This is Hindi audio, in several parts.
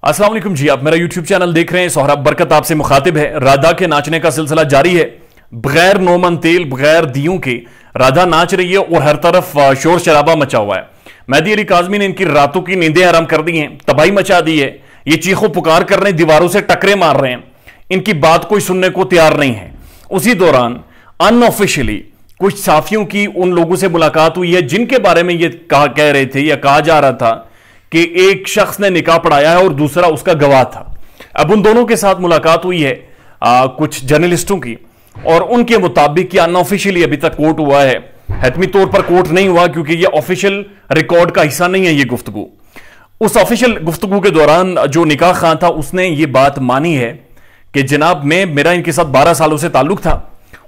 अस्सलाम वालेकुम जी, आप मेरा यूट्यूब चैनल देख रहे हैं। सोहराब बरकत आपसे मुखातिब है। राधा के नाचने का सिलसिला जारी है। बगैर नोमन तेल, बगैर दियों के राधा नाच रही है और हर तरफ शोर शराबा मचा हुआ है। मेहदी अली काज़मी ने इनकी रातों की नींदें हराम कर दी हैं, तबाही मचा दी है। ये चीखों पुकार कर रहे हैं, दीवारों से टकरे मार रहे हैं, इनकी बात कोई सुनने को तैयार नहीं है। उसी दौरान अनऑफिशियली कुछ साफियों की उन लोगों से मुलाकात हुई है जिनके बारे में ये कह रहे थे या कहा जा रहा था कि एक शख्स ने निकाह पढ़ाया है और दूसरा उसका गवाह था। अब उन दोनों के साथ मुलाकात हुई है कुछ जर्नलिस्टों की, और उनके मुताबिक अनऑफिशियली अभी तक कोर्ट हुआ है। हतमी तौर पर कोर्ट नहीं हुआ क्योंकि यह ऑफिशियल रिकॉर्ड का हिस्सा नहीं है ये गुफ्तगू। उस ऑफिशियल गुफ्तगू के दौरान जो निकाह खां था उसने ये बात मानी है कि जनाब मेरा इनके साथ 12 सालों से ताल्लुक था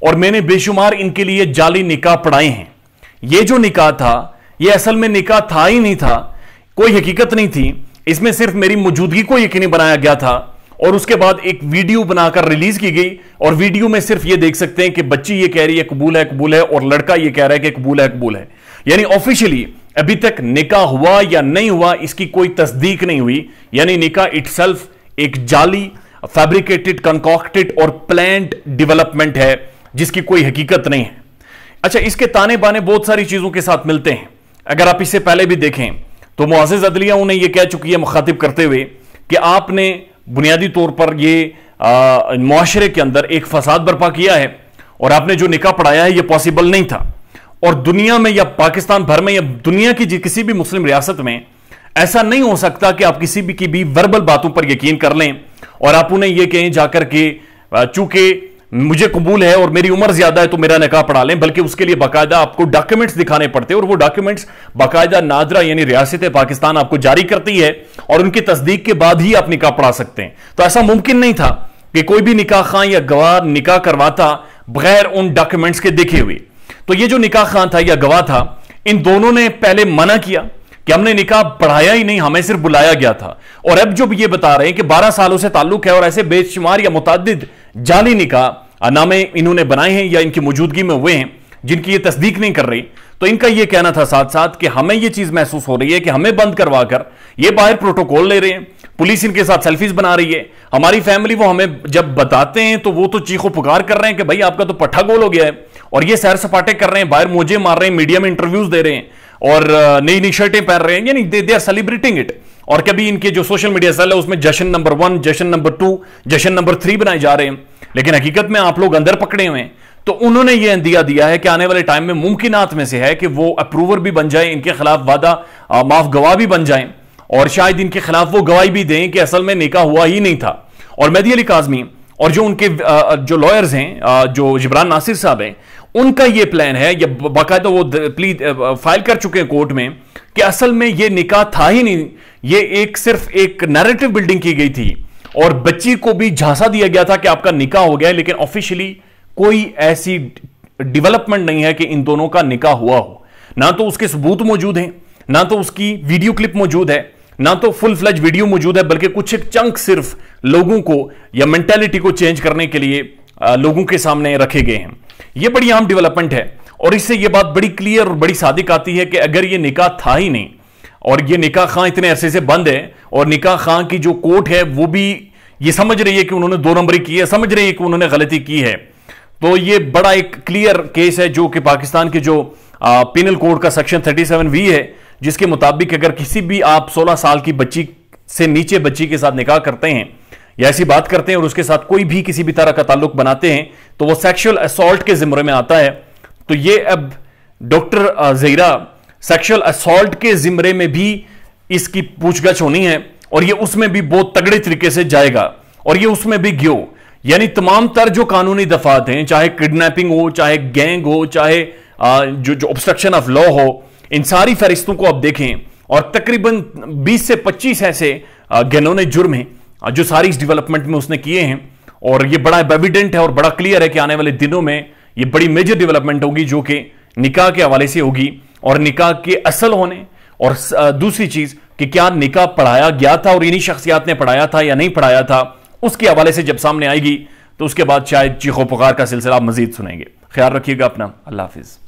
और मैंने बेशुमार इनके लिए जाली निकाह पढ़ाए हैं। ये जो निकाह था ये असल में निकाह था ही नहीं था, कोई हकीकत नहीं थी। इसमें सिर्फ मेरी मौजूदगी को यकीनी बनाया गया था और उसके बाद एक वीडियो बनाकर रिलीज की गई, और वीडियो में सिर्फ ये देख सकते हैं कि बच्ची ये कह रही है कबूल है, और लड़का ये कह रहा है कि कबूल है। यानी ऑफिशियली अभी तक निकाह हुआ या नहीं हुआ इसकी कोई तस्दीक नहीं हुई। यानी निकाह इटसेल्फ एक जाली, फैब्रिकेटेड, कंकॉक्टेड और प्लान्ड डेवलपमेंट है जिसकी कोई हकीकत नहीं है। अच्छा, इसके ताने बाने बहुत सारी चीजों के साथ मिलते हैं। अगर आप इससे पहले भी देखें तो मुअज़्ज़िज़ अदलिया उन्हें यह कह चुकी है मुखातिब करते हुए कि आपने बुनियादी तौर पर यह मुआशरे के अंदर एक फसाद बर्पा किया है और आपने जो निकाह पढ़ाया है यह पॉसिबल नहीं था। और दुनिया में या पाकिस्तान भर में या दुनिया की किसी भी मुस्लिम रियासत में ऐसा नहीं हो सकता कि आप किसी भी की भी वर्बल बातों पर यकीन कर लें और आप उन्हें यह कहें जाकर के चूंकि मुझे कबूल है और मेरी उम्र ज्यादा है तो मेरा निकाह पढ़ा लें, बल्कि उसके लिए बाकायदा आपको डॉक्यूमेंट्स दिखाने पड़ते हैं और वो डॉक्यूमेंट्स बाकायदा नादरा यानी रियासत पाकिस्तान आपको जारी करती है और उनकी तस्दीक के बाद ही आप निकाह पढ़ा सकते हैं। तो ऐसा मुमकिन नहीं था कि कोई भी निकाह खां या गवाह निकाह करवाता बगैर उन डॉक्यूमेंट्स के देखे हुए। तो ये जो निकाह खां था या गवाह था, इन दोनों ने पहले मना किया कि हमने निकाह पढ़ाया ही नहीं, हमें सिर्फ बुलाया गया था। और अब जो ये बता रहे हैं कि 12 सालों से ताल्लुक है और ऐसे बेशुमार या मुतअद्दिद जाली निकाह नामे इन्होंने बनाए हैं या इनकी मौजूदगी में हुए हैं जिनकी ये तस्दीक नहीं कर रही। तो इनका ये कहना था साथ साथ कि हमें ये चीज महसूस हो रही है कि हमें बंद करवा कर ये बाहर प्रोटोकॉल ले रहे हैं, पुलिस इनके साथ सेल्फीज बना रही है। हमारी फैमिली वो हमें जब बताते हैं तो वो तो चीखो पुकार कर रहे हैं कि भाई आपका तो पट्ठा गोल हो गया है, और ये सैर सपाटे कर रहे हैं, बाहर मोजे मार रहे हैं, मीडिया में इंटरव्यूज दे रहे हैं और नई नई शर्टें पहन रहे हैं, यानी दे आर सेलिब्रेटिंग इट। और कभी इनके जो सोशल मीडिया सेल है उसमें जश्न नंबर 1, जश्न नंबर 2, जश्न नंबर 3 बनाए जा रहे हैं, लेकिन हकीकत में आप लोग अंदर पकड़े हुए हैं। तो उन्होंने यह अंदिया दिया है कि आने वाले टाइम में मुमकिनात में से है कि वो अप्रूवर भी बन जाए, इनके खिलाफ वादा माफ गवाह भी बन जाए और शायद इनके खिलाफ वो गवाही भी दें कि असल में निकाह हुआ ही नहीं था। और मेहदी अली काज़मी और जो उनके जो लॉयर्स हैं, जो जिब्रान नासिर साहब हैं, उनका ये प्लान है, या बाकायदा वो प्ली फाइल कर चुके हैं कोर्ट में कि असल में ये निकाह था ही नहीं, ये सिर्फ एक नैरेटिव बिल्डिंग की गई थी और बच्ची को भी झांसा दिया गया था कि आपका निकाह हो गया है, लेकिन ऑफिशियली कोई ऐसी डेवलपमेंट नहीं है कि इन दोनों का निकाह हुआ हो। ना तो उसके सबूत मौजूद हैं, ना तो उसकी वीडियो क्लिप मौजूद है, ना तो फुल फ्लेज वीडियो मौजूद है, बल्कि कुछ एक चंक सिर्फ लोगों को या मेंटालिटी को चेंज करने के लिए लोगों के सामने रखे गए हैं। यह बड़ी अहम डेवलपमेंट है और इससे यह बात बड़ी क्लियर और बड़ी सादिक आती है कि अगर यह निकाह था ही नहीं और यह निकाह खां इतने अरसे से बंद है और निकाह खां की जो कोर्ट है वो भी ये समझ रही है कि उन्होंने 2 नंबरी की है, समझ रही है कि उन्होंने गलती की है, तो ये बड़ा एक क्लियर केस है जो कि पाकिस्तान के जो पिनल कोड का सेक्शन 37V है, जिसके मुताबिक अगर किसी भी आप 16 साल की बच्ची से नीचे बच्ची के साथ निकाह करते हैं या ऐसी बात करते हैं और उसके साथ कोई भी किसी भी तरह का ताल्लुक बनाते हैं तो वो सेक्सुअल असॉल्ट के जिम्मे में आता है। तो ये अब डॉक्टर ज़हीरा सेक्सुअल असॉल्ट के जिम्मे में भी इसकी पूछगछ होनी है और ये उसमें भी बहुत तगड़े तरीके से जाएगा और ये उसमें भी गियो, यानी तमाम तर जो कानूनी दफात हैं, चाहे किडनैपिंग हो, चाहे गैंग हो, चाहे जो ऑब्स्ट्रक्शन ऑफ लॉ हो, इन सारी फहरिस्तों को आप देखें और तकरीबन 20 से 25 ऐसे घिनौने जुर्म हैं जो सारी इस डेवलपमेंट में उसने किए हैं। और ये बड़ा एविडेंट है और बड़ा क्लियर है कि आने वाले दिनों में ये बड़ी मेजर डेवलपमेंट होगी जो कि निकाह के हवाले से होगी और निकाह के असल होने और दूसरी चीज कि क्या निकाह पढ़ाया गया था और इन्हीं शख्सियात ने पढ़ाया था या नहीं पढ़ाया था, उसके हवाले से जब सामने आएगी तो उसके बाद शायद चीखों पुकार का सिलसिला मजीद सुनेंगे। ख्याल रखिएगा अपना। अल्लाह हाफिज।